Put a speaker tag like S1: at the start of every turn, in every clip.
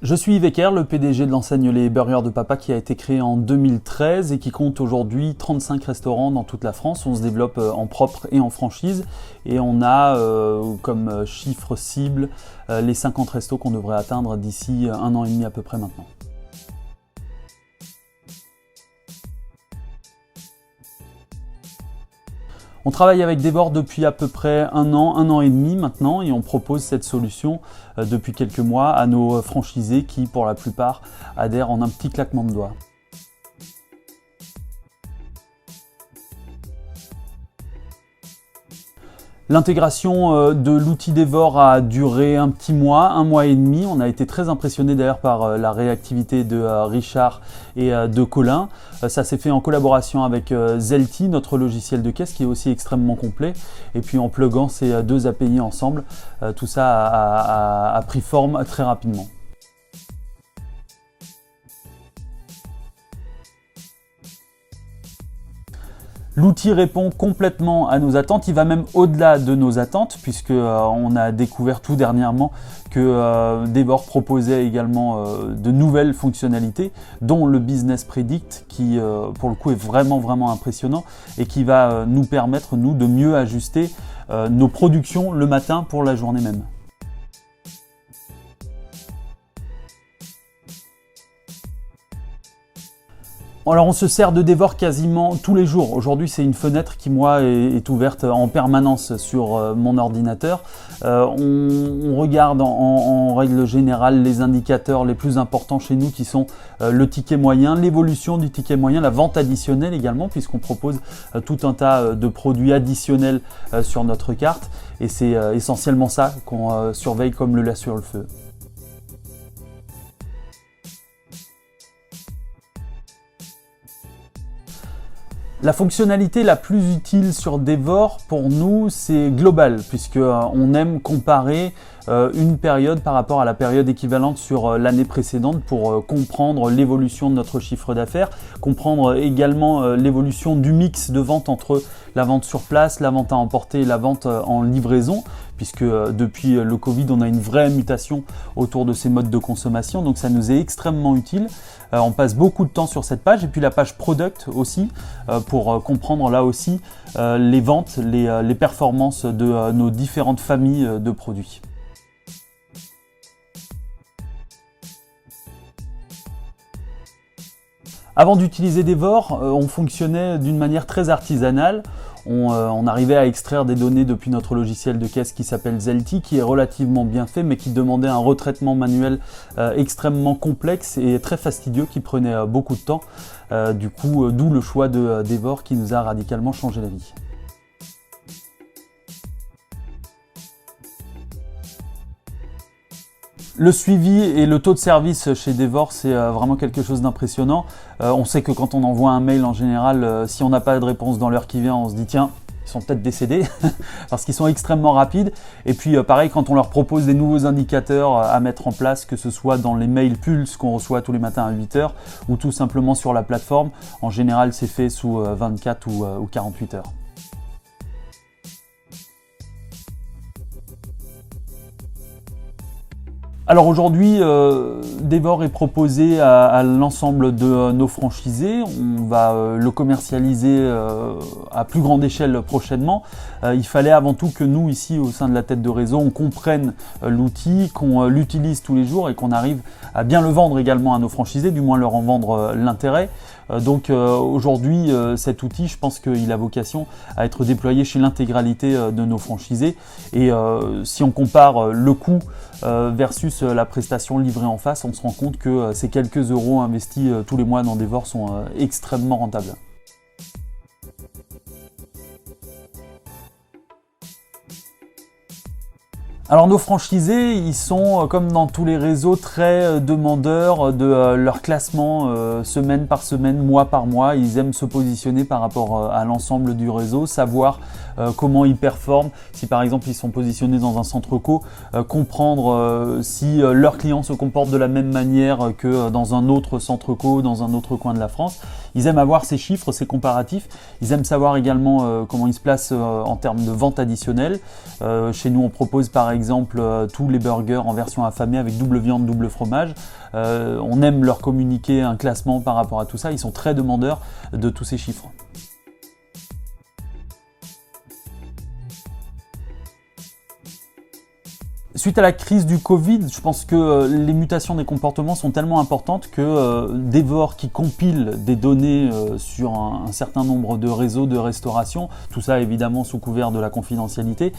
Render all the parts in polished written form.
S1: Je suis Yves Ecker, le PDG de l'enseigne Les Burgers de Papa qui a été créée en 2013 et qui compte aujourd'hui 35 restaurants dans toute la France. On se développe en propre et en franchise et on a comme chiffre cible les 50 restos qu'on devrait atteindre d'ici 1 an et demi à peu près maintenant. On travaille avec Devor depuis à peu près 1 an et demi maintenant et on propose cette solution depuis quelques mois à nos franchisés qui pour la plupart adhèrent en un petit claquement de doigts. L'intégration de l'outil Devor a duré un petit mois, 1 mois et demi. On a été très impressionné d'ailleurs par la réactivité de Richard et de Colin. Ça s'est fait en collaboration avec Zelti, notre logiciel de caisse qui est aussi extrêmement complet. Et puis en pluguant ces 2 API ensemble, tout ça a pris forme très rapidement. L'outil répond complètement à nos attentes, il va même au-delà de nos attentes puisque on a découvert tout dernièrement que Devor proposait également de nouvelles fonctionnalités dont le Business Predict qui pour le coup est vraiment impressionnant et qui va nous permettre nous de mieux ajuster nos productions le matin pour la journée même. Alors on se sert de Devor quasiment tous les jours. Aujourd'hui c'est une fenêtre qui moi est ouverte en permanence sur mon ordinateur. On regarde en règle générale les indicateurs les plus importants chez nous qui sont le ticket moyen, l'évolution du ticket moyen, la vente additionnelle également puisqu'on propose tout un tas de produits additionnels sur notre carte et c'est essentiellement ça qu'on surveille comme le lait sur le feu. La fonctionnalité la plus utile sur Devor pour nous c'est global puisque on aime comparer une période par rapport à la période équivalente sur l'année précédente pour comprendre l'évolution de notre chiffre d'affaires, comprendre également l'évolution du mix de vente entre la vente sur place, la vente à emporter et la vente en livraison puisque depuis le Covid on a une vraie mutation autour de ces modes de consommation donc ça nous est extrêmement utile. On passe beaucoup de temps sur cette page et puis la page Product aussi pour comprendre là aussi les ventes, les performances de nos différentes familles de produits. Avant d'utiliser Devor, on fonctionnait d'une manière très artisanale. On arrivait à extraire des données depuis notre logiciel de caisse qui s'appelle Zelti, qui est relativement bien fait, mais qui demandait un retraitement manuel extrêmement complexe et très fastidieux, qui prenait beaucoup de temps. D'où le choix de Devor qui nous a radicalement changé la vie. Le suivi et le taux de service chez Devor, c'est vraiment quelque chose d'impressionnant. On sait que quand on envoie un mail en général, si on n'a pas de réponse dans l'heure qui vient, on se dit tiens, ils sont peut-être décédés parce qu'ils sont extrêmement rapides. Et puis pareil, quand on leur propose des nouveaux indicateurs à mettre en place, que ce soit dans les mails Pulse qu'on reçoit tous les matins à 8 h ou tout simplement sur la plateforme, en général c'est fait sous 24 ou 48 heures. Alors aujourd'hui, Devor est proposé à l'ensemble de nos franchisés. On va le commercialiser à plus grande échelle prochainement. Il fallait avant tout que nous, ici, au sein de la tête de réseau, on comprenne l'outil, qu'on l'utilise tous les jours et qu'on arrive à bien le vendre également à nos franchisés, du moins leur en vendre l'intérêt. Donc aujourd'hui, cet outil, je pense qu'il a vocation à être déployé chez l'intégralité de nos franchisés. Et si on compare le coût versus la prestation livrée en face, on se rend compte que ces quelques euros investis tous les mois dans Devor sont extrêmement rentables. Alors nos franchisés, ils sont comme dans tous les réseaux très demandeurs de leur classement semaine par semaine, mois par mois. Ils aiment se positionner par rapport à l'ensemble du réseau, savoir comment ils performent. Si par exemple ils sont positionnés dans un centre co, comprendre si leurs clients se comportent de la même manière que dans un autre centre co, dans un autre coin de la France. Ils aiment avoir ces chiffres, ces comparatifs. Ils aiment savoir également comment ils se placent en termes de vente additionnelle. Chez nous, on propose par exemple tous les burgers en version affamée avec double viande, double fromage. On aime leur communiquer un classement par rapport à tout ça. Ils sont très demandeurs de tous ces chiffres. Suite à la crise du Covid, je pense que les mutations des comportements sont tellement importantes que Devor, qui compile des données sur un certain nombre de réseaux de restauration, tout ça évidemment sous couvert de la confidentialité,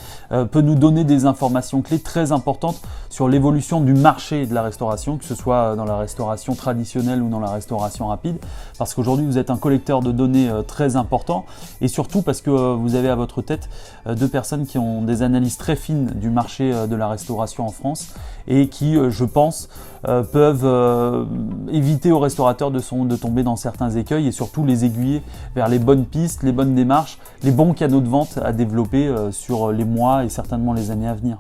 S1: peut nous donner des informations clés très importantes sur l'évolution du marché de la restauration, que ce soit dans la restauration traditionnelle ou dans la restauration rapide, parce qu'aujourd'hui vous êtes un collecteur de données très important, et surtout parce que vous avez à votre tête deux personnes qui ont des analyses très fines du marché de la restauration en France et qui, je pense, peuvent éviter aux restaurateurs de tomber dans certains écueils et surtout les aiguiller vers les bonnes pistes, les bonnes démarches, les bons canaux de vente à développer sur les mois et certainement les années à venir.